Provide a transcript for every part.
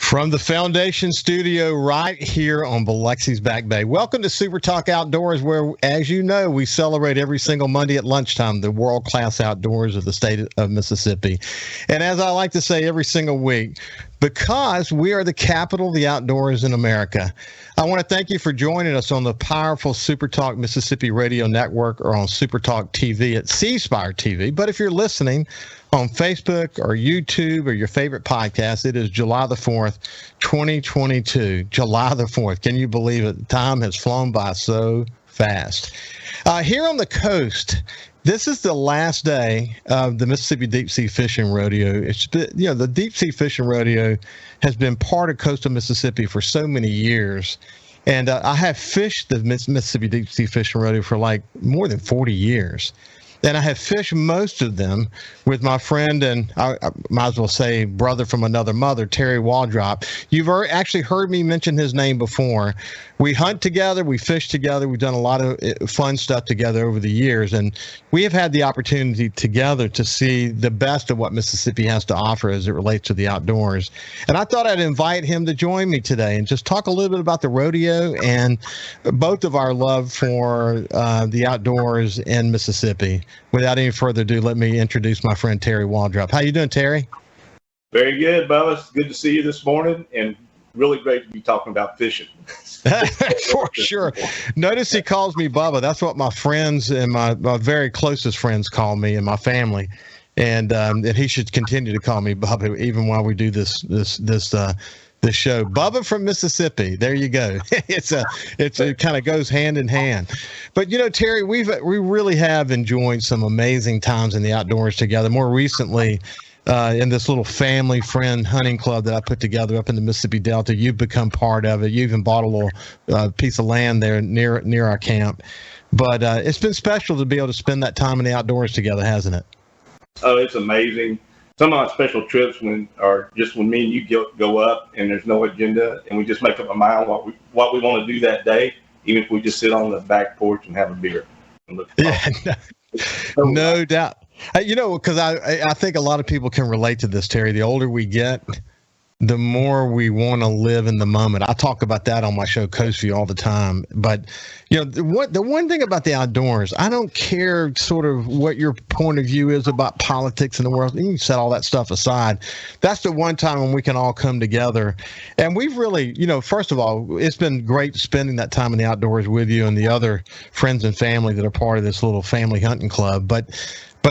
From the Foundation Studio right here on Biloxi's Back Bay. Welcome to Super Talk Outdoors, where, as you know, we celebrate every single Monday at lunchtime the world-class outdoors of the state of Mississippi. And as I like to say every single week, because we are the capital of the outdoors in America, I want to thank you for joining us on the powerful Super Talk Mississippi Radio Network or on Super Talk TV at C-Spire TV. But if you're listening on Facebook or YouTube or your favorite podcast, it is July the 4th, 2022. July the 4th. Can you believe it? Time has flown by so fast. Here on the coast, this is the last day of the Mississippi Deep Sea Fishing Rodeo. It's been, the Deep Sea Fishing Rodeo has been part of coastal Mississippi for so many years. And I have fished the Mississippi Deep Sea Fishing Rodeo for like more than 40 years. And I have fished most of them with my friend, and I might as well say brother from another mother, Terry Waldrop. You've actually heard me mention his name before. We hunt together, we fish together, we've done a lot of fun stuff together over the years, and we have had the opportunity together to see the best of what Mississippi has to offer as it relates to the outdoors. And I thought I'd invite him to join me today and just talk a little bit about the rodeo and both of our love for the outdoors in Mississippi. Without any further ado, let me introduce my friend Terry Waldrop. How you doing, Terry? Very good, Bubba. It's good to see you this morning, and really great to be talking about fishing. For sure. Notice he calls me Bubba. That's what my friends and my very closest friends call me and my family. And he should continue to call me Bubba even while we do this show. Bubba from Mississippi. There you go. It kind of goes hand in hand. But Terry, we really have enjoyed some amazing times in the outdoors together. More recently, in this little family friend hunting club that I put together up in the Mississippi Delta. You've become part of it. You even bought a little piece of land there near our camp. But it's been special to be able to spend that time in the outdoors together, hasn't it? Oh, it's amazing. Some of our special trips are just when me and you go up and there's no agenda and we just make up our mind what we want to do that day, even if we just sit on the back porch and have a beer. And look no doubt. Because I think a lot of people can relate to this, Terry. The older we get, the more we want to live in the moment. I talk about that on my show, Coast View, all the time. But, the one thing about the outdoors, I don't care sort of what your point of view is about politics in the world. You can set all that stuff aside. That's the one time when we can all come together. And we've really, first of all, it's been great spending that time in the outdoors with you and the other friends and family that are part of this little family hunting club. But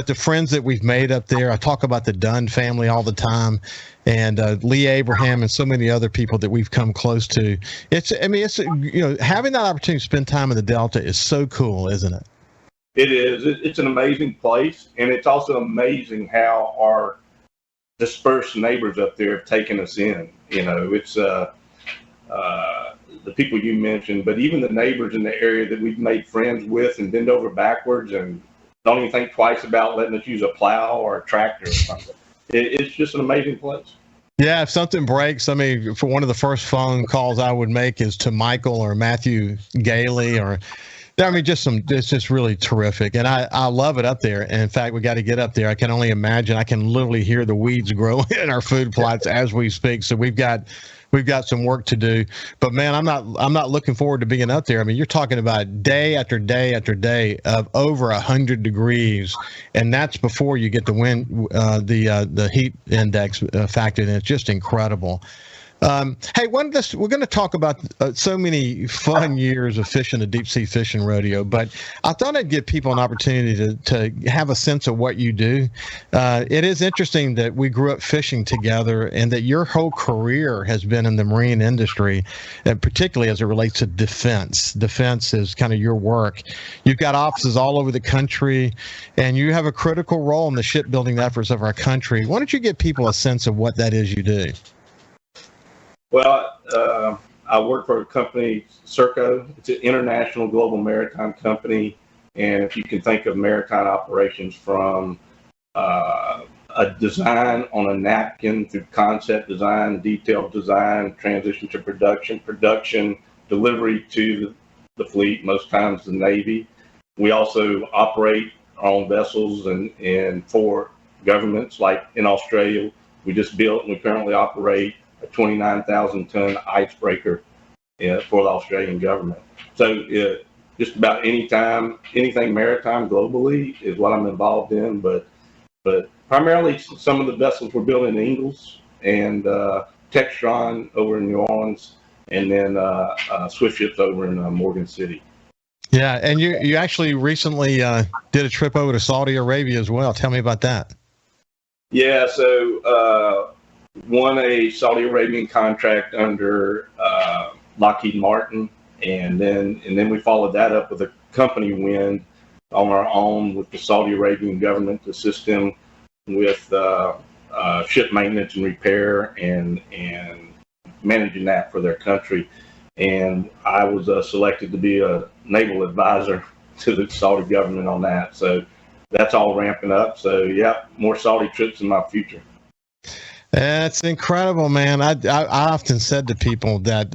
the friends that we've made up there, I talk about the Dunn family all the time, and Lee Abraham and so many other people that we've come close to. It's having that opportunity to spend time in the Delta is so cool, isn't it? It is. It's an amazing place, and it's also amazing how our dispersed neighbors up there have taken us in. It's the people you mentioned, but even the neighbors in the area that we've made friends with and bend over backwards and don't even think twice about letting us use a plow or a tractor or something. It's just an amazing place. Yeah, if something breaks, for one of the first phone calls I would make is to Michael or Matthew Gailey it's just really terrific. And I love it up there. And in fact, we got to get up there. I can only imagine. I can literally hear the weeds growing in our food plots as we speak. So we've got some work to do, but man, I'm not looking forward to being up there. You're talking about day after day after day of over 100 degrees, and that's before you get the wind, the heat index factored in. It's just incredible. Hey, we're going to talk about so many fun years of fishing the Deep Sea Fishing Rodeo, but I thought I'd give people an opportunity to have a sense of what you do. It is interesting that we grew up fishing together and that your whole career has been in the marine industry, and particularly as it relates to defense. Defense is kind of your work. You've got offices all over the country, and you have a critical role in the shipbuilding efforts of our country. Why don't you give people a sense of what that is you do? Well, I work for a company, Serco. It's an international global maritime company. And if you can think of maritime operations from a design on a napkin through concept design, detailed design, transition to production, delivery to the fleet, most times the Navy. We also operate our own vessels and for governments, like in Australia, we just built and we currently operate a 29,000-ton icebreaker for the Australian government. So just about anything maritime globally is what I'm involved in, but primarily some of the vessels we're building in Ingalls and Textron over in New Orleans, and then Swift ships over in Morgan City. Yeah, and you actually recently did a trip over to Saudi Arabia as well. Tell me about that. Yeah, so won a Saudi Arabian contract under Lockheed Martin, and then we followed that up with a company win on our own with the Saudi Arabian government to assist them with ship maintenance and repair and managing that for their country. And I was selected to be a naval advisor to the Saudi government on that. So that's all ramping up. So yeah, more Saudi trips in my future. That's incredible, man. I often said to people that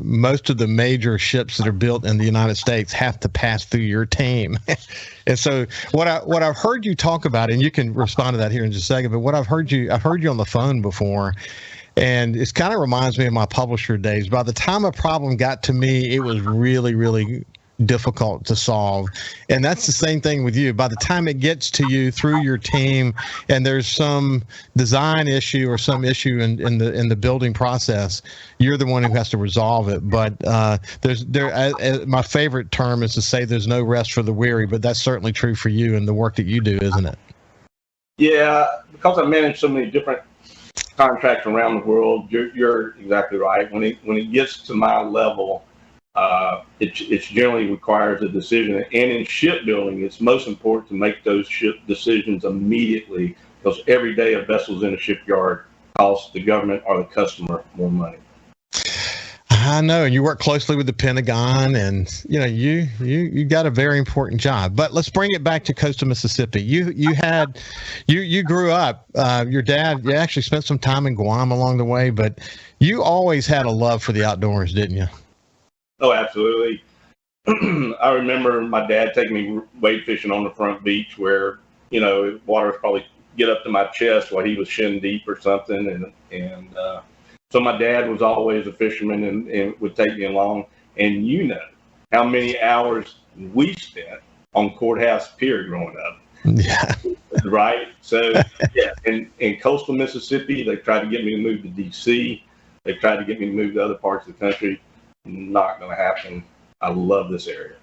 most of the major ships that are built in the United States have to pass through your team. And so what I've heard you talk about, and you can respond to that here in just a second, but what I've heard you on the phone before, and it kind of reminds me of my publisher days. By the time a problem got to me, it was really, really difficult to solve. And that's the same thing with you. By the time it gets to you through your team and there's some design issue or some issue in the building process, you're the one who has to resolve it. But my favorite term is to say there's no rest for the weary, but that's certainly true for you and the work that you do, isn't it? Yeah, because I manage so many different contracts around the world, you're exactly right. When it gets to my level, it generally requires a decision. And in shipbuilding, it's most important to make those ship decisions immediately, because every day a vessel's in a shipyard costs the government or the customer more money. I know, and you work closely with the Pentagon, and you got a very important job. But let's bring it back to coastal Mississippi. You grew up. Your dad, you actually spent some time in Guam along the way, but you always had a love for the outdoors, didn't you? Oh, absolutely. I remember my dad taking me wade fishing on the front beach where water was probably get up to my chest while he was shin deep or something, and so my dad was always a fisherman and would take me along. And how many hours we spent on Courthouse Pier growing up. Yeah. Right? So, yeah, in coastal Mississippi, they tried to get me to move to D.C. They tried to get me to move to other parts of the country. Not going to happen. I love this area.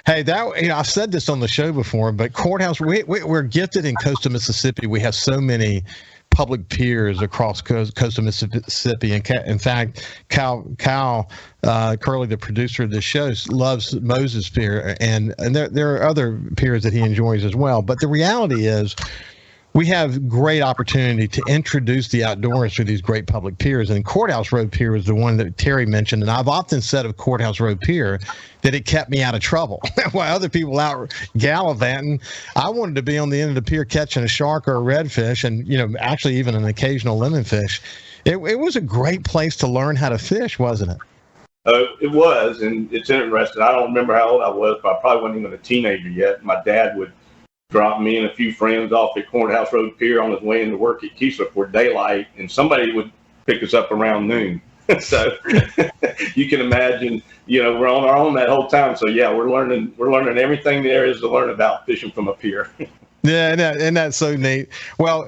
Hey, I've said this on the show before, but Courthouse, we're gifted in coastal Mississippi. We have so many public piers across coastal Mississippi. And in fact, Cal Curley, the producer of this show, loves Moses Pier, and there are other piers that he enjoys as well. But the reality is, we have great opportunity to introduce the outdoors through these great public piers. And Courthouse Road Pier is the one that Terry mentioned. And I've often said of Courthouse Road Pier that it kept me out of trouble. While other people out gallivanting, I wanted to be on the end of the pier catching a shark or a redfish, and actually even an occasional lemonfish. It was a great place to learn how to fish, wasn't it? It was, and it's interesting. I don't remember how old I was, but I probably wasn't even a teenager yet. My dad would drop me and a few friends off at Courthouse Road Pier on his way into work at Keesler for daylight, and somebody would pick us up around noon. So you can imagine, we're on our own that whole time. So yeah, we're learning everything there is to learn about fishing from a pier. Yeah, and that's so neat. Well,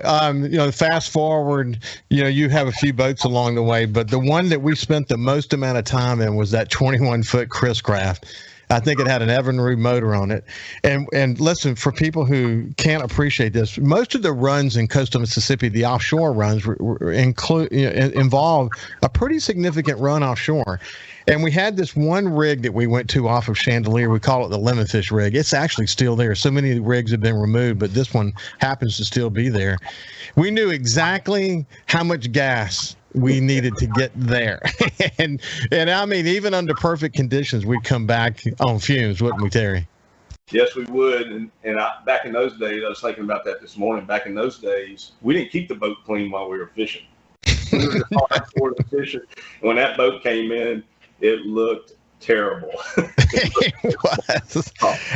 fast forward, you have a few boats along the way, but the one that we spent the most amount of time in was that 21-foot Chris Craft. I think it had an Evinrude motor on it. And listen, for people who can't appreciate this, most of the runs in coastal Mississippi, the offshore runs, involve a pretty significant run offshore. And we had this one rig that we went to off of Chandelier. We call it the Lemonfish rig. It's actually still there. So many rigs have been removed, but this one happens to still be there. We knew exactly how much gas we needed to get there. and I mean, even under perfect conditions, we'd come back on fumes, wouldn't we, Terry? Yes, we would. And back in those days, I was thinking about that this morning. Back in those days, we didn't keep the boat clean while we were fishing. We were hardcore fishing. When that boat came in, it looked terrible. It was.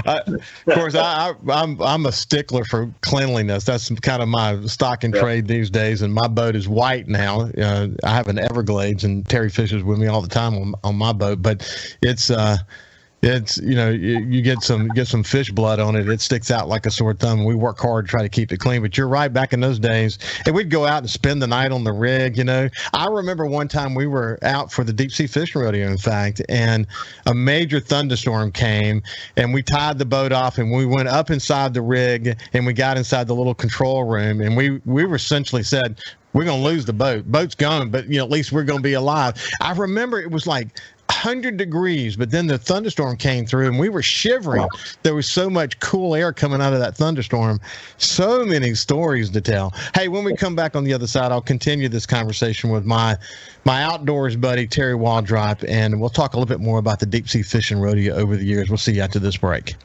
Of course, I'm a stickler for cleanliness. That's kind of my stock and trade these days. And my boat is white now. I have an Everglades, and Terry fishes with me all the time on my boat. But it's you get some fish blood on it. It sticks out like a sore thumb. We work hard to try to keep it clean. But you're right. Back in those days, and we'd go out and spend the night on the rig. I remember one time we were out for the deep sea fishing rodeo, in fact, and a major thunderstorm came, and we tied the boat off, and we went up inside the rig, and we got inside the little control room, and we were essentially said, we're going to lose the boat. Boat's gone, but at least we're going to be alive. I remember it was like 100 degrees, but then the thunderstorm came through and we were shivering. There was so much cool air coming out of that thunderstorm. So many stories to tell. Hey, when we come back on the other side, I'll continue this conversation with my outdoors buddy, Terry Waldrop, and we'll talk a little bit more about the deep sea fishing rodeo over the years. We'll see you after this break.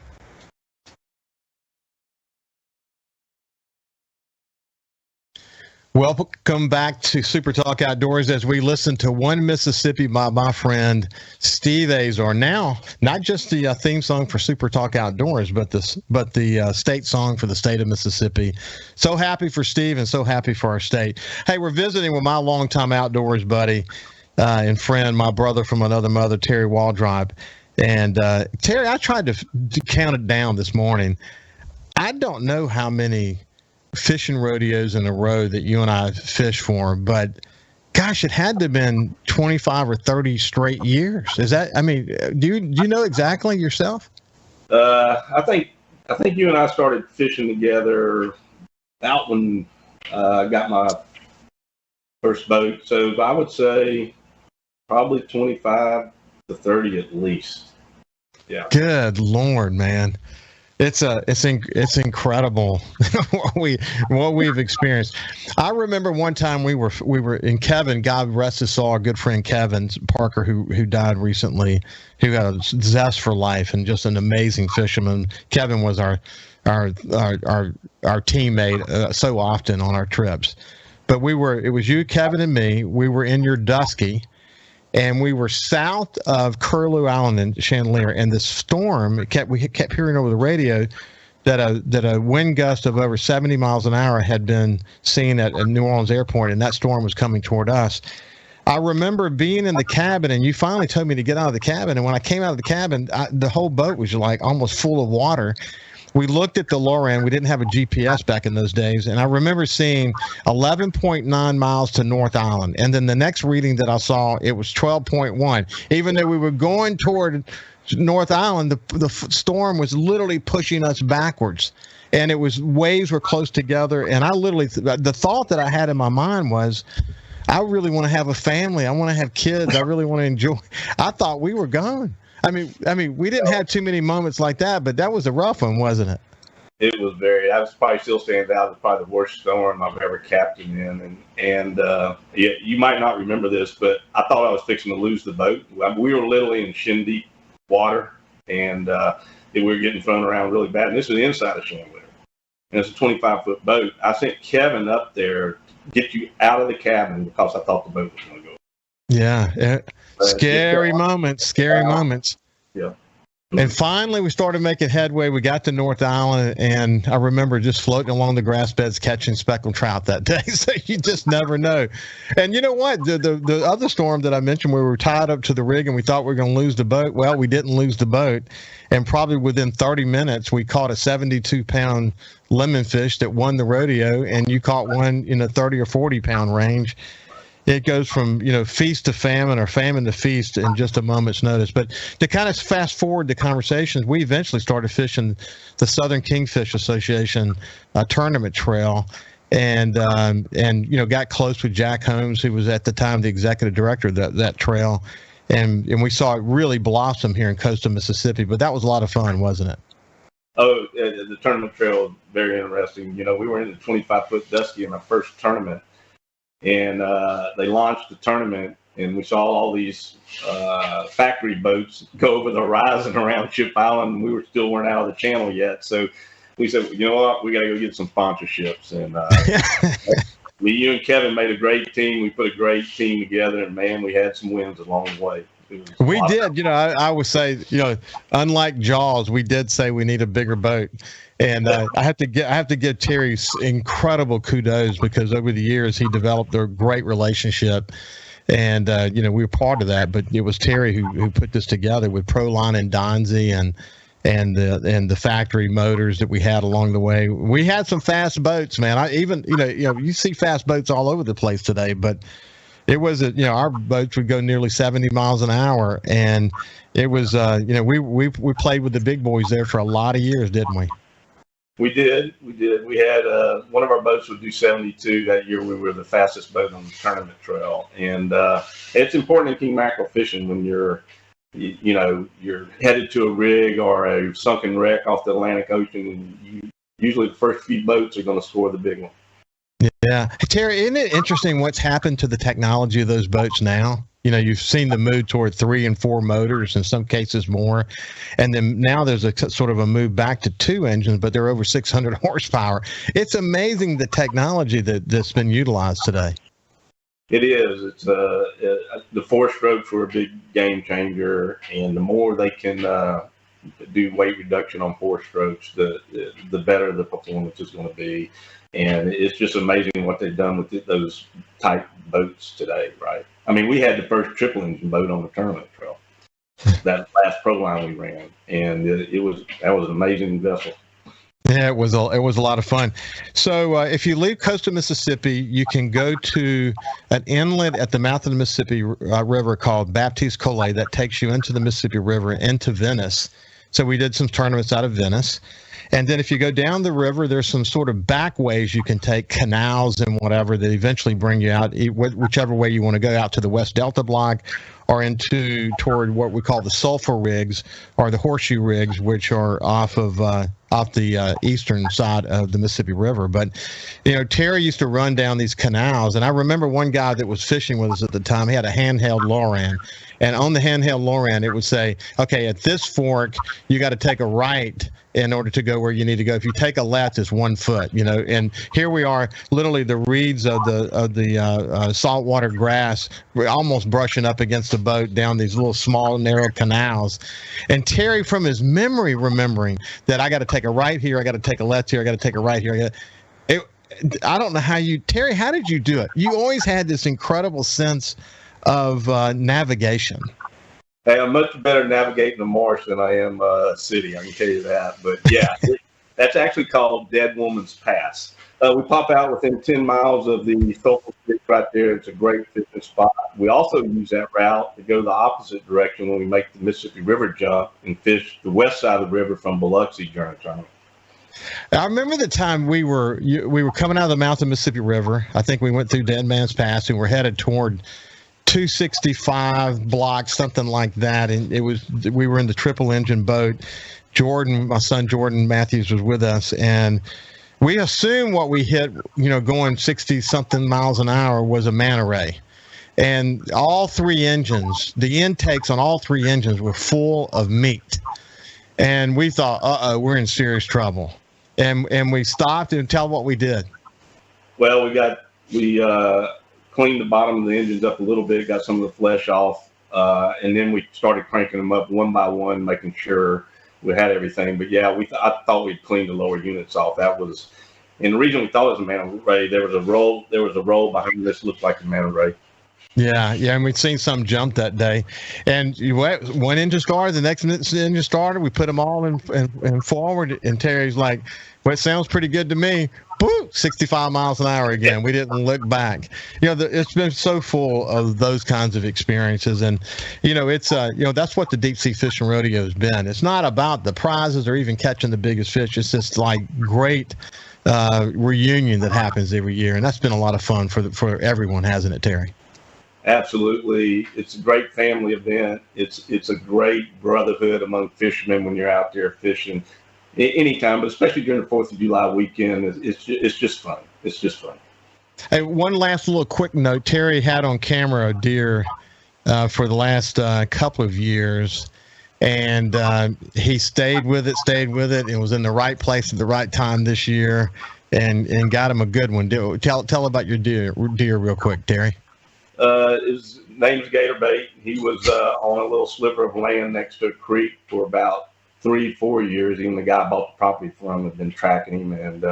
Welcome back to Super Talk Outdoors as we listen to One Mississippi by my friend Steve Azar. Now, not just the theme song for Super Talk Outdoors, but the state song for the state of Mississippi. So happy for Steve and so happy for our state. Hey, we're visiting with my longtime outdoors buddy and friend, my brother from another mother, Terry Waldrop. And Terry, I tried to count it down this morning. I don't know how many fishing rodeos in a row that you and I fish for, but gosh, it had to have been 25 or 30 straight years. Is that, do you know exactly yourself? I think you and I started fishing together out when I got my first boat. So I would say probably 25 to 30 at least. Yeah. Good Lord, man. It's incredible what we've experienced. I remember one time we were in Kevin, God rest his soul, our good friend Kevin Parker, who died recently, who had a zest for life and just an amazing fisherman. Kevin was our teammate so often on our trips. But it was you, Kevin, and me. We were in your Dusky. And we were south of Curlew Island in Chandelier, and the storm we kept hearing over the radio that a wind gust of over 70 miles an hour had been seen at New Orleans Airport, and that storm was coming toward us. I remember being in the cabin, and you finally told me to get out of the cabin. And when I came out of the cabin, the whole boat was like almost full of water. We looked at the Loran. We didn't have a GPS back in those days. And I remember seeing 11.9 miles to North Island. And then the next reading that I saw, it was 12.1. Even though we were going toward North Island, the storm was literally pushing us backwards. And it was waves were close together. And I literally, the thought that I had in my mind was, I really want to have a family. I want to have kids. I really want to enjoy. I thought we were gone. I mean, we didn't have too many moments like that, but that was a rough one, wasn't it? It was very. That was probably still stands out as probably the worst storm I've ever captained in. And yeah, you might not remember this, but I thought I was fixing to lose the boat. We were literally in shin deep water, and we were getting thrown around really bad. And this was the inside of Chandelier, and it's a 25-foot boat. I sent Kevin up there to get you out of the cabin because I thought the boat was going to go. Yeah. Scary moments. Yeah. And finally, we started making headway. We got to North Island, and I remember just floating along the grass beds catching speckled trout that day. So you just never know. And you know what? The other storm that I mentioned, where we were tied up to the rig and we thought we were going to lose the boat. Well, we didn't lose the boat. And probably within 30 minutes, we caught a 72-pound lemonfish that won the rodeo, and you caught one in a 30 or 40-pound range. It goes from, feast to famine or famine to feast in just a moment's notice. But to kind of fast forward the conversations, we eventually started fishing the Southern Kingfish Association tournament trail and got close with Jack Holmes, who was at the time the executive director of that trail. And we saw it really blossom here in coastal Mississippi. But that was a lot of fun, wasn't it? Oh, the tournament trail was very interesting. We were in the 25-foot Dusky in our first tournament. And they launched the tournament, and we saw all these factory boats go over the horizon around Ship Island. We weren't out of the channel yet, so we said, you know what, we got to go get some sponsorships. And you and Kevin made a great team. We put a great team together, and man, we had some wins along the way. We did, I would say, unlike Jaws, we did say we need a bigger boat. And I have to give Terry incredible kudos, because over the years he developed a great relationship. And, we were part of that, but it was Terry who put this together with Proline and Donzi and the factory motors that we had along the way. We had some fast boats, man. You see fast boats all over the place today, but it was, our boats would go nearly 70 miles an hour. And it was, we played with the big boys there for a lot of years, didn't we? We did. We had one of our boats would do 72 that year. We were the fastest boat on the tournament trail. And it's important in king mackerel fishing when you're headed to a rig or a sunken wreck off the Atlantic Ocean, and usually the first few boats are going to score the big one. Yeah. Hey, Terry, isn't it interesting what's happened to the technology of those boats now? You've seen the move toward 3 and 4 motors, in some cases more. And then now there's a sort of a move back to 2 engines, but they're over 600 horsepower. It's amazing the technology that's been utilized today. It is. It's the 4-strokes were a big game changer, and the more they can do weight reduction on 4 strokes, the better the performance is going to be. And it's just amazing what they've done with those type boats today, right? I mean, we had the first triple engine boat on the tournament trail, that last pro line we ran, and that was an amazing vessel. Yeah, it was a lot of fun. So if you leave coastal Mississippi, you can go to an inlet at the mouth of the Mississippi River called Baptiste Collet that takes you into the Mississippi River, into Venice. So we did some tournaments out of Venice. And then if you go down the river, there's some sort of back ways you can take, canals and whatever, that eventually bring you out, whichever way you want to go, out to the West Delta Block or toward what we call the sulfur rigs or the horseshoe rigs, which are off the eastern side of the Mississippi River. But, Terry used to run down these canals. And I remember one guy that was fishing with us at the time, he had a handheld Loran. And on the handheld Loran, it would say, okay, at this fork, you got to take a right in order to go where you need to go. If you take a left, it's 1 foot, and here we are, literally the reeds of the saltwater grass, we're almost brushing up against the boat down these little small, narrow canals. And Terry, from his memory, remembering that I got to take a right here, I got to take a left here, I got to take a right here. I don't know Terry, how did you do it? You always had this incredible sense of navigation. Hey, I'm much better navigating the marsh than I am a city, I can tell you that. But yeah, that's actually called Dead Woman's Pass. We pop out within 10 miles of the Sulphur Creek right there. It's a great fishing spot. We also use that route to go the opposite direction when we make the Mississippi River jump and fish the west side of the river from Biloxi during the tournament. I remember the time we were coming out of the mouth of the Mississippi River. I think we went through Dead Man's Pass and we're headed toward 265 blocks, something like that. And we were in the triple engine boat. My son Jordan Matthews was with us, and we assumed what we hit, going 60 something miles an hour was a manta ray. And all 3 engines, the intakes on all 3 engines were full of meat. And we thought, we're in serious trouble. And we stopped and tell what we did. Well, we cleaned the bottom of the engines up a little bit, got some of the flesh off, and then we started cranking them up one by one, making sure we had everything. But yeah, I thought we'd cleaned the lower units off. And the reason we thought it was a manta ray, there was a roll behind this looked like a manta ray. Yeah, and we'd seen some jump that day. And one engine started, the next engine started, we put them all in forward, and Terry's like, well, it sounds pretty good to me. Boom, 65 miles an hour again. We didn't look back. It's been so full of those kinds of experiences. And, it's, that's what the deep sea fishing rodeo has been. It's not about the prizes or even catching the biggest fish. It's just like great reunion that happens every year. And that's been a lot of fun for everyone, hasn't it, Terry? Absolutely. It's a great family event. It's a great brotherhood among fishermen when you're out there fishing anytime, but especially during the 4th of July weekend. It's just fun. It's just fun. Hey, one last little quick note. Terry had on camera a deer for the last couple of years, and he stayed with it, and was in the right place at the right time this year, and got him a good one. Tell about your deer real quick, Terry. His name's Gator Bait. He was on a little sliver of land next to a creek for about 3-4 years. Even the guy I bought the property from had been tracking him, and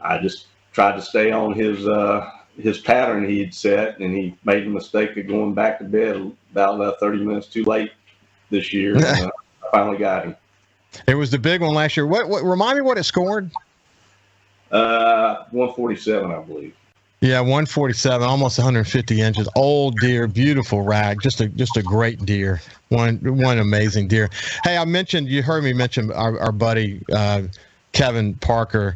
I just tried to stay on his pattern he had set, and he made the mistake of going back to bed about 30 minutes too late this year. And, I finally got him. It was the big one last year. What remind me what it scored? 147, I believe. Yeah, 147, almost 150 inches. Old deer, beautiful rag, just a great deer. One amazing deer. Hey, you heard me mention our buddy Kevin Parker.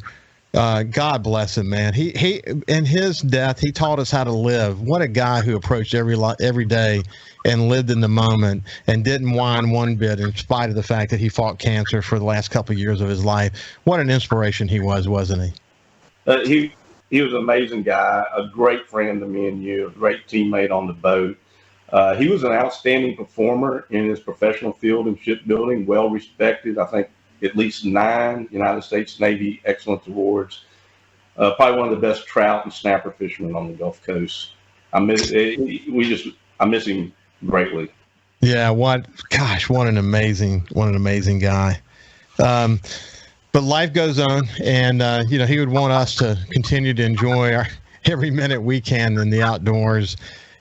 God bless him, man. He in his death, he taught us how to live. What a guy who approached every day and lived in the moment and didn't whine one bit in spite of the fact that he fought cancer for the last couple of years of his life. What an inspiration he was, wasn't he? He was an amazing guy, a great friend to me and you, a great teammate on the boat. He was an outstanding performer in his professional field in shipbuilding, well respected. I think at least 9 United States Navy Excellence Awards. Probably one of the best trout and snapper fishermen on the Gulf Coast. I miss him greatly. Yeah, what an amazing guy. But life goes on, and he would want us to continue to enjoy every minute we can in the outdoors,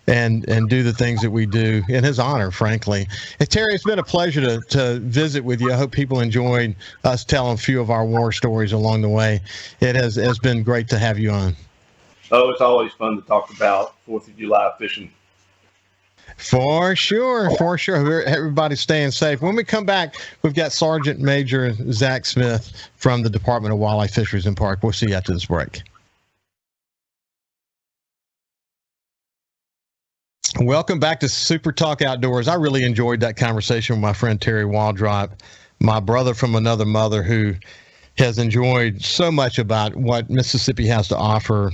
and do the things that we do in his honor, frankly. And Terry, it's been a pleasure to visit with you. I hope people enjoyed us telling a few of our war stories along the way. It has been great to have you on. Oh, it's always fun to talk about 4th of July fishing. For sure. Everybody's staying safe. When we come back, we've got Sergeant Major Zach Smith from the Department of Wildlife, Fisheries, and Park. We'll see you after this break. Welcome back to Super Talk Outdoors. I really enjoyed that conversation with my friend Terry Waldrop, my brother from another mother, who has enjoyed so much about what Mississippi has to offer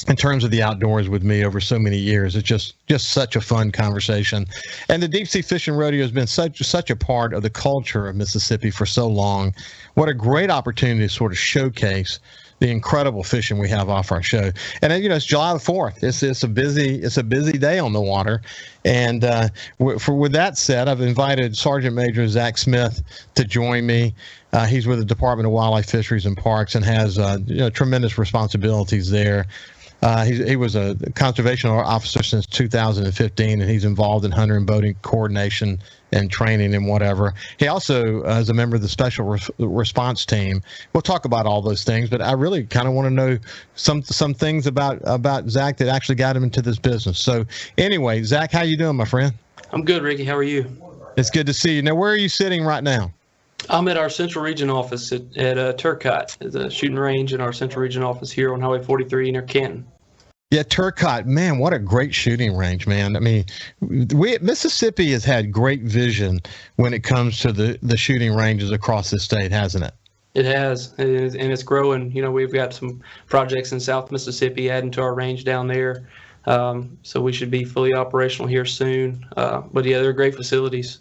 in terms of the outdoors with me over so many years. It's just such a fun conversation. And the Deep Sea Fishing Rodeo has been such a part of the culture of Mississippi for so long. What a great opportunity to sort of showcase the incredible fishing we have off our show. And it's July the 4th. It's a busy day on the water. And with that said, I've invited Sergeant Major Zach Smith to join me. He's with the Department of Wildlife, Fisheries, and Parks, and has tremendous responsibilities there. He was a conservation officer since 2015, and he's involved in hunter and boating coordination and training and whatever. He also is a member of the special response team. We'll talk about all those things, but I really kind of want to know some things about Zach that actually got him into this business. So anyway, Zach, how you doing, my friend? I'm good, Ricky. How are you? It's good to see you. Now, where are you sitting right now? I'm at our Central Region office at Turcotte, the shooting range in our Central Region office here on Highway 43 near Canton. Yeah, Turcotte, man, what a great shooting range, man. I mean, Mississippi has had great vision when it comes to the shooting ranges across the state, hasn't it? It has, and it's growing. We've got some projects in South Mississippi adding to our range down there, so we should be fully operational here soon. But yeah, they're great facilities.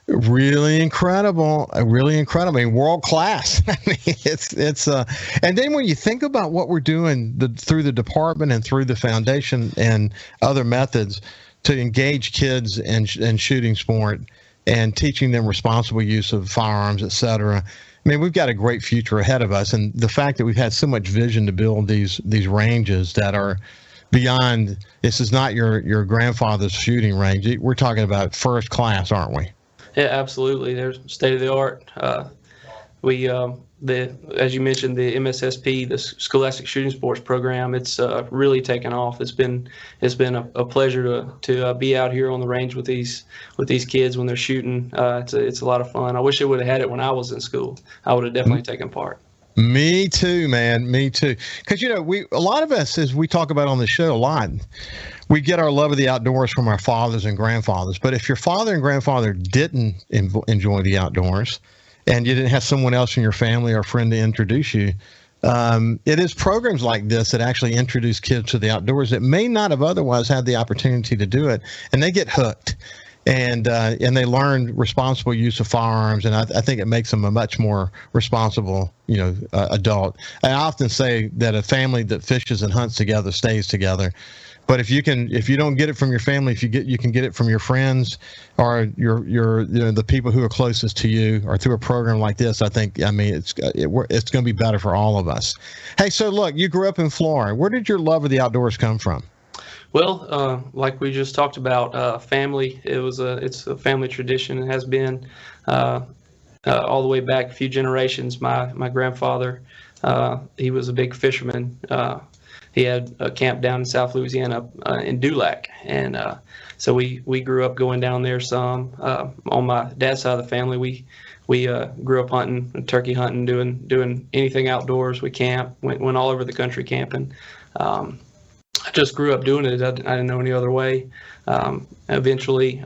Really incredible. I mean, world class. I mean, it's and then when you think about what we're doing through the department and through the foundation and other methods to engage kids in shooting sport and teaching them responsible use of firearms, et cetera. I mean, we've got a great future ahead of us. And the fact that we've had so much vision to build these ranges that are beyond, this is not your grandfather's shooting range. We're talking about first class, aren't we? Yeah, absolutely. There's state of the art. As you mentioned, the MSSP, the Scholastic Shooting Sports Program, it's really taken off. It's been a pleasure to be out here on the range with these kids when they're shooting. It's a lot of fun. I wish I would have had it when I was in school. I would have definitely taken part. Me too, man. Me too. Because a lot of us, as we talk about on the show a lot, we get our love of the outdoors from our fathers and grandfathers. But if your father and grandfather didn't enjoy the outdoors, and you didn't have someone else in your family or friend to introduce you, it is programs like this that actually introduce kids to the outdoors that may not have otherwise had the opportunity to do it, and they get hooked. and they learn responsible use of firearms, and I think it makes them a much more responsible, adult. I often say that a family that fishes and hunts together stays together. But if you don't get it from your family, you can get it from your friends or the people who are closest to you, or through a program like this. It's going to be better for all of us. Hey, so look, you grew up in Florida. Where did your love of the outdoors come from? Well, like we just talked about, family. It's a family tradition. It has been all the way back a few generations. My grandfather, he was a big fisherman. He had a camp down in South Louisiana in Dulac, and so we grew up going down there some. On my dad's side of the family, we grew up hunting, turkey hunting, doing anything outdoors. We went all over the country camping. I just grew up doing it. I didn't know any other way. Eventually,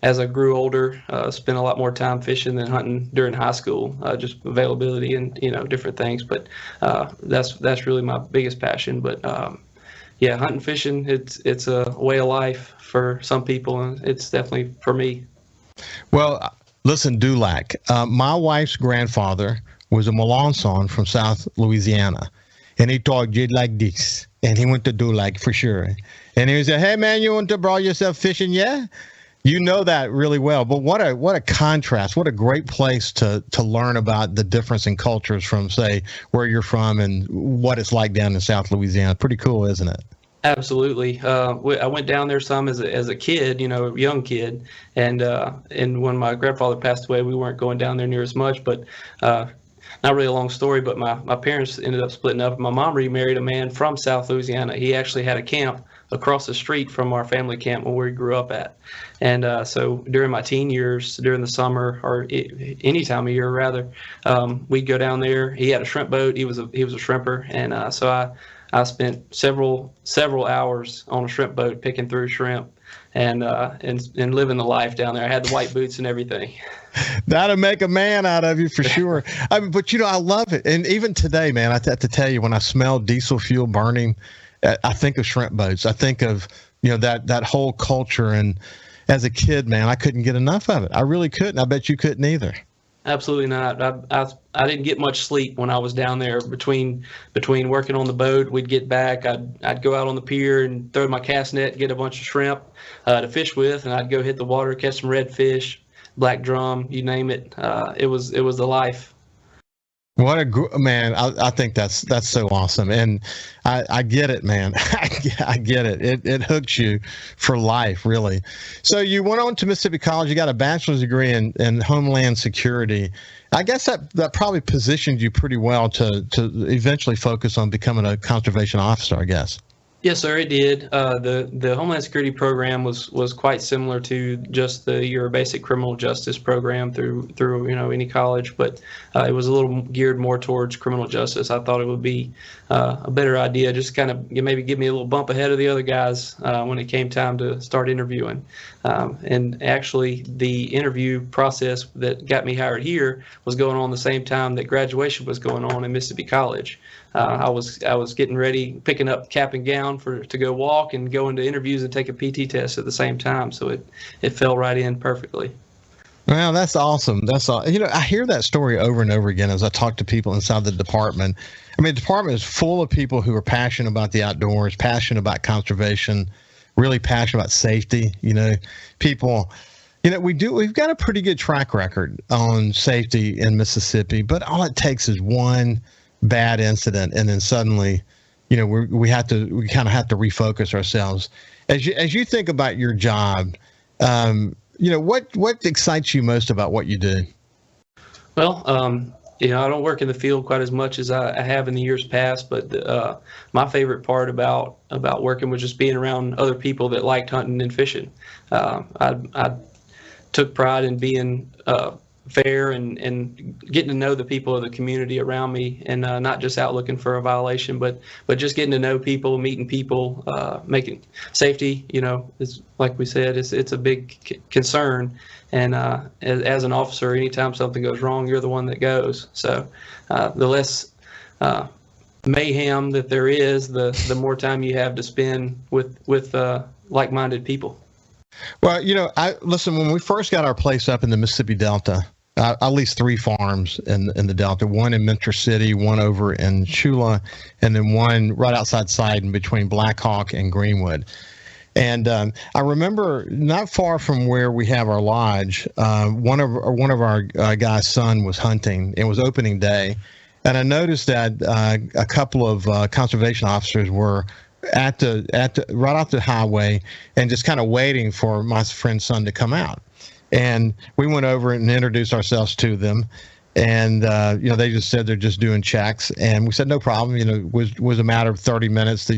as I grew older, spent a lot more time fishing than hunting during high school, just availability and different things. But that's really my biggest passion. But yeah, hunting, fishing, it's a way of life for some people, and it's definitely for me. Well, listen, Dulac. My wife's grandfather was a Melanson from South Louisiana, and he talked just like this. And he went to Dulac for sure. And he said, "Hey man, you want to brawl yourself fishing? Yeah." You know that really well, but what a contrast! What a great place to learn about the difference in cultures from, say, where you're from and what it's like down in South Louisiana. Pretty cool, isn't it? Absolutely. I went down there some as a kid, a young kid, and when my grandfather passed away, we weren't going down there near as much. But not really a long story, but my parents ended up splitting up. My mom remarried a man from South Louisiana. He actually had a camp across the street from our family camp where we grew up at. And so during my teen years, during the summer, or any time of year rather, we'd go down there. He had a shrimp boat. He was a shrimper, and so I spent several hours on a shrimp boat picking through shrimp and living the life down there. I had the white boots and everything. That'll make a man out of you for sure. But I love it. And even today, man, I have to tell you, when I smell diesel fuel burning, I think of shrimp boats. I think of that whole culture. And as a kid, man, I couldn't get enough of it. I really couldn't. I bet you couldn't either. Absolutely not. I didn't get much sleep when I was down there. Between working on the boat, we'd get back. I'd go out on the pier and throw my cast net, get a bunch of shrimp to fish with, and I'd go hit the water, catch some redfish, black drum, you name it. It was the life. What man! I think that's so awesome, and I get it, man. I get it. It hooks you for life, really. So you went on to Mississippi College. You got a bachelor's degree in Homeland Security. I guess that probably positioned you pretty well to eventually focus on becoming a conservation officer, I guess. Yes, sir, it did. The Homeland Security program was quite similar to just your basic criminal justice program through any college, but it was a little geared more towards criminal justice. I thought it would be a better idea, just kind of maybe give me a little bump ahead of the other guys when it came time to start interviewing. And actually, the interview process that got me hired here was going on the same time that graduation was going on in Mississippi College. I was getting ready, picking up cap and gown to go walk and go into interviews and take a PT test at the same time. So it fell right in perfectly. Well, that's awesome. That's all. I hear that story over and over again as I talk to people inside the department. I mean, the department is full of people who are passionate about the outdoors, passionate about conservation, really passionate about safety. People. We've got a pretty good track record on safety in Mississippi, but all it takes is one bad incident, and then suddenly, we kind of have to refocus ourselves. As you think about your job, what excites you most about what you do? Well, I don't work in the field quite as much as I have in the years past, but my favorite part about working was just being around other people that liked hunting and fishing. I took pride in being fair and getting to know the people of the community around me, and not just out looking for a violation, but just getting to know people, meeting people, making safety, is, like we said, it's a big concern. And as an officer, anytime something goes wrong, you're the one that goes. So the less mayhem that there is, the more time you have to spend with like-minded people. Well, listen, when we first got our place up in the Mississippi Delta, I leased 3 farms in the Delta, one in Mentor City, one over in Chula, and then one right outside Sidon between Blackhawk and Greenwood. And I remember not far from where we have our lodge, one of our guys' son was hunting. It was opening day, and I noticed that a couple of conservation officers were at the right off the highway and just kind of waiting for my friend's son to come out. And we went over and introduced ourselves to them. And, they just said they're just doing checks. And we said, no problem. It was a matter of 30 minutes.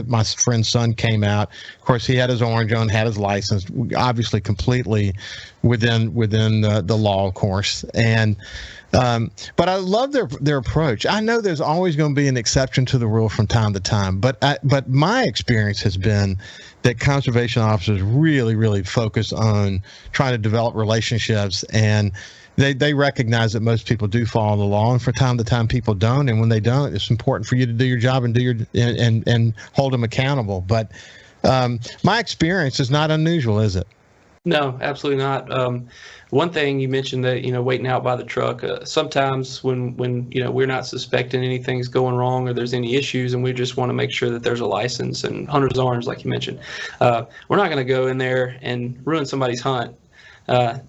My friend's son came out. Of course, he had his orange on, had his license, obviously completely within the law, of course. And but I love their approach. I know there's always going to be an exception to the rule from time to time, but my experience has been that conservation officers really, really focus on trying to develop relationships, and they recognize that most people do follow the law, and from time to time people don't, and when they don't, it's important for you to do your job and hold them accountable. But my experience is not unusual, is it? No, absolutely not. One thing you mentioned that, waiting out by the truck, sometimes when we're not suspecting anything's going wrong or there's any issues and we just want to make sure that there's a license and hunter's orange, like you mentioned, we're not going to go in there and ruin somebody's hunt.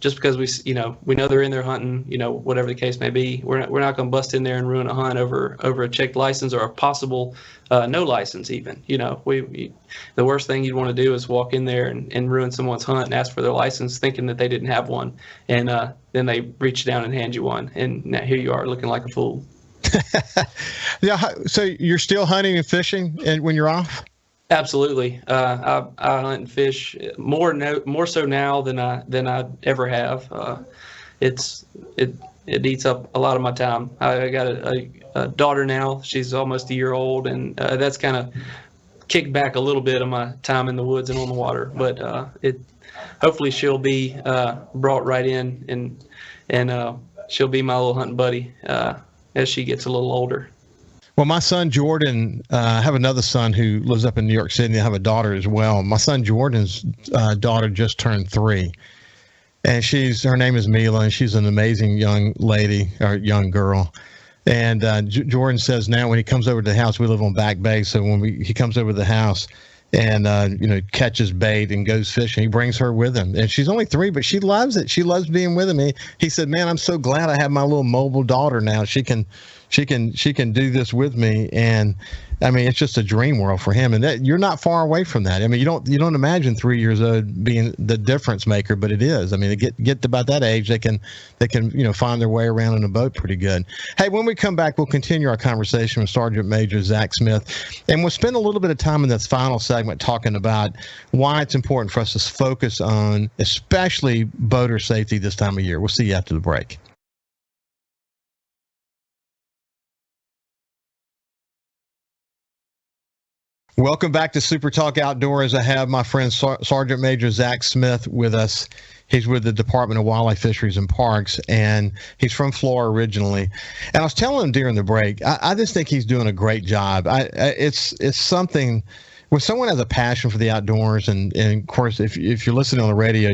Just because we know they're in there hunting, whatever the case may be, we're not going to bust in there and ruin a hunt over a checked license or a possible no license even. The worst thing you'd want to do is walk in there and ruin someone's hunt and ask for their license thinking that they didn't have one, and then they reach down and hand you one, and now here you are looking like a fool. Yeah. So you're still hunting and fishing and when you're off? Absolutely. I hunt and fish more so now than I ever have. It eats up a lot of my time. I got a daughter now. She's almost a year old, and that's kind of kicked back a little bit of my time in the woods and on the water. But hopefully she'll be brought right in, and she'll be my little hunting buddy as she gets a little older. Well, my son Jordan, I have another son who lives up in New York City. I have a daughter as well. My son Jordan's daughter just turned 3, and her name is Mila, and she's an amazing young lady or young girl. And Jordan says now when he comes over to the house, we live on Back Bay, so when he comes over to the house and catches bait and goes fishing, he brings her with him. And she's only 3, but she loves it. She loves being with him. He said, "Man, I'm so glad I have my little mobile daughter now. She can do this with me." And I mean, it's just a dream world for him. And that you're not far away from that. I mean, you don't imagine 3 years old being the difference maker, but it is. I mean, they get about that age, they can find their way around in a boat pretty good. Hey, when we come back, we'll continue our conversation with Sergeant Major Zach Smith, and we'll spend a little bit of time in this final segment talking about why it's important for us to focus on, especially boater safety this time of year. We'll see you after the break. Welcome back to Super Talk Outdoors. I have my friend Sergeant Major Zach Smith with us. He's with the Department of Wildlife, Fisheries, and Parks, and he's from Florida originally. And I was telling him during the break, I just think he's doing a great job. It's something when someone has a passion for the outdoors, and of course, if you're listening on the radio,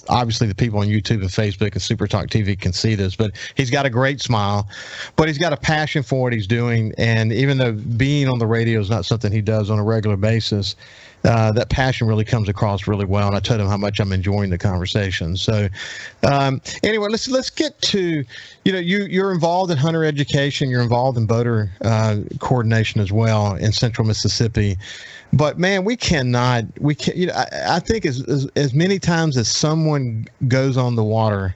obviously the people on YouTube and Facebook and Super Talk TV can see this, but he's got a great smile, but he's got a passion for what he's doing. And even though being on the radio is not something he does on a regular basis, that passion really comes across really well. And I told him how much I'm enjoying the conversation. So anyway, let's get to, you're involved in hunter education. You're involved in boater coordination as well in Central Mississippi. But man, I think as many times as someone goes on the water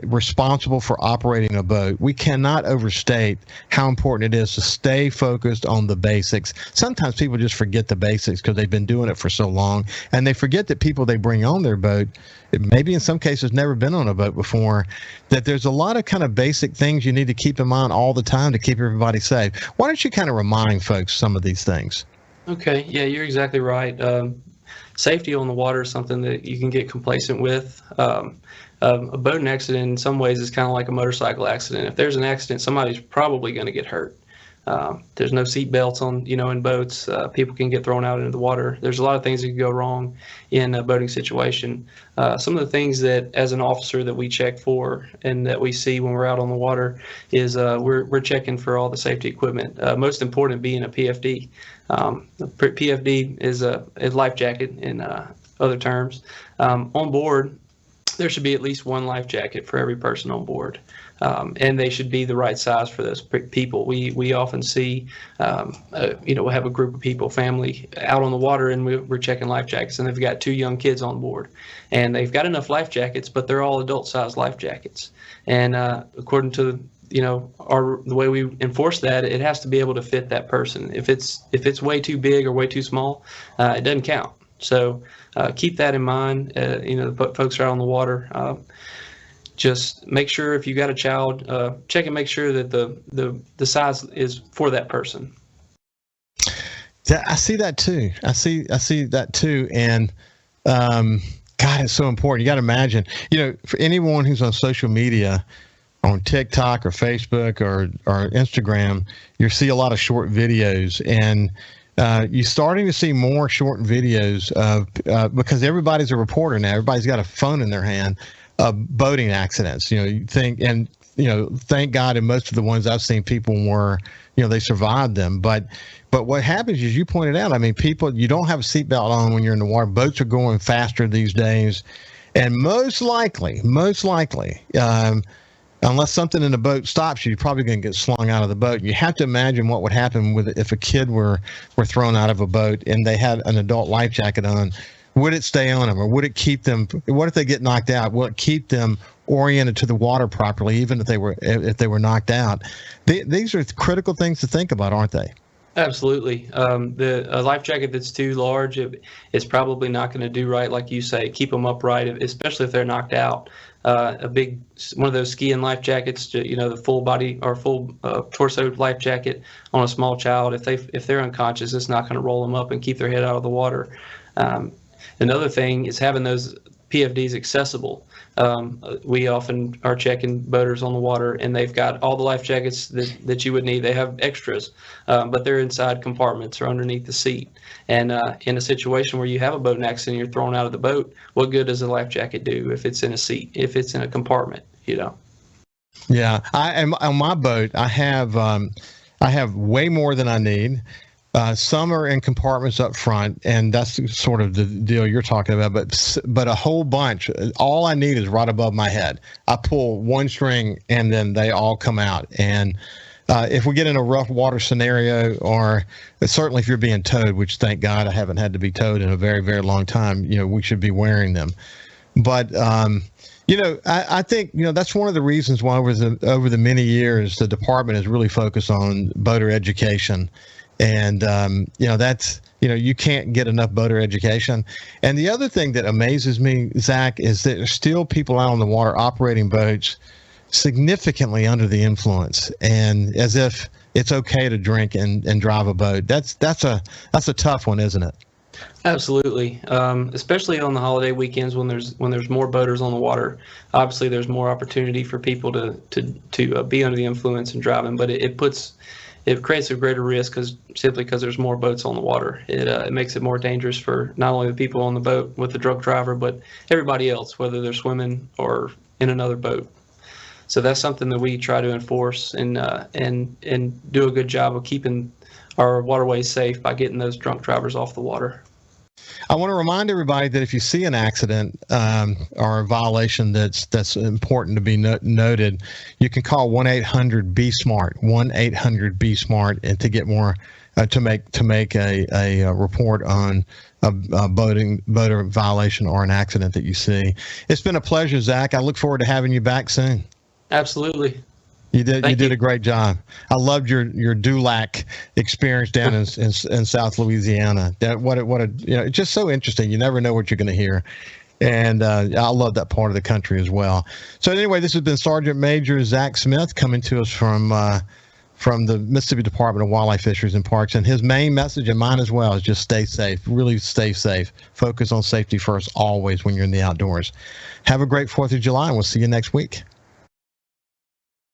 responsible for operating a boat, we cannot overstate how important it is to stay focused on the basics. Sometimes people just forget the basics because they've been doing it for so long, and they forget that people they bring on their boat, maybe in some cases never been on a boat before, that there's a lot of kind of basic things you need to keep in mind all the time to keep everybody safe. Why don't you kind of remind folks some of these things? Okay, yeah, you're exactly right. Safety on the water is something that you can get complacent with. A boating accident in some ways is kind of like a motorcycle accident. If there's an accident, somebody's probably going to get hurt. There's no seat belts on, in boats. People can get thrown out into the water. There's a lot of things that can go wrong in a boating situation. Some of the things that, as an officer, that we check for and that we see when we're out on the water is we're checking for all the safety equipment. Most important being a PFD. The PFD is a life jacket in other terms. On board, there should be at least one life jacket for every person on board. And they should be the right size for those people. We often see, we'll have a group of people, family, out on the water, and we're checking life jackets, and they've got 2 young kids on board, and they've got enough life jackets, but they're all adult-sized life jackets. And according to the way we enforce that, it has to be able to fit that person. If it's way too big or way too small, it doesn't count. So keep that in mind. The folks are out on the water. Just make sure if you got a child, check and make sure that the size is for that person. Yeah, I see that too. I see that too. And God, it's so important. You got to imagine, for anyone who's on social media, on TikTok or Facebook or Instagram, you see a lot of short videos, and you're starting to see more short videos because everybody's a reporter now. Everybody's got a phone in their hand. Boating accidents, thank God, in most of the ones I've seen, people were, they survived them. But what happens is, you pointed out, people, you don't have a seatbelt on when you're in the water. Boats are going faster these days. And most likely, unless something in the boat stops you, you're probably going to get slung out of the boat. You have to imagine what would happen if a kid were thrown out of a boat and they had an adult life jacket on. Would it stay on them, or would it keep them? What if they get knocked out? Will it keep them oriented to the water properly, even if they were knocked out? These are critical things to think about, aren't they? Absolutely. A life jacket that's too large, it's probably not going to do right, like you say. Keep them upright, especially if they're knocked out. A big one of those skiing life jackets, the full body or full torso life jacket on a small child. If they're unconscious, it's not going to roll them up and keep their head out of the water. Another thing is having those PFDs accessible. We often are checking boaters on the water, and they've got all the life jackets that you would need. They have extras, but they're inside compartments or underneath the seat. And in a situation where you have a boating accident, you're thrown out of the boat, what good does a life jacket do if it's in a seat, if it's in a compartment, Yeah, on my boat, I have way more than I need. Some are in compartments up front, and that's sort of the deal you're talking about. But a whole bunch, all I need is right above my head. I pull one string, and then they all come out. And if we get in a rough water scenario, or certainly if you're being towed, which thank God I haven't had to be towed in a very, very long time, we should be wearing them. But I think that's one of the reasons why over the many years the department has really focused on boater education. And, you can't get enough boater education. And the other thing that amazes me, Zach, is that there's still people out on the water operating boats significantly under the influence, and as if it's okay to drink and drive a boat. That's a tough one, isn't it? Absolutely, especially on the holiday weekends when there's more boaters on the water. Obviously, there's more opportunity for people to be under the influence and driving, but it creates a greater risk simply because there's more boats on the water. It makes it more dangerous for not only the people on the boat with the drunk driver, but everybody else, whether they're swimming or in another boat. So that's something that we try to enforce and do a good job of keeping our waterways safe by getting those drunk drivers off the water. I want to remind everybody that if you see an accident or a violation that's important to be noted, you can call 1-800-BE-SMART, 1-800-BE-SMART, and to get more to make a report on a boater violation or an accident that you see. It's been a pleasure, Zach. I look forward to having you back soon. Absolutely. You did a great job. I loved your Dulac experience down in South Louisiana. It's just so interesting. You never know what you're going to hear. And I love that part of the country as well. So anyway, this has been Sergeant Major Zach Smith coming to us from the Mississippi Department of Wildlife, Fisheries, and Parks. And his main message, and mine as well, is just stay safe. Really stay safe. Focus on safety first always when you're in the outdoors. Have a great 4th of July, and we'll see you next week.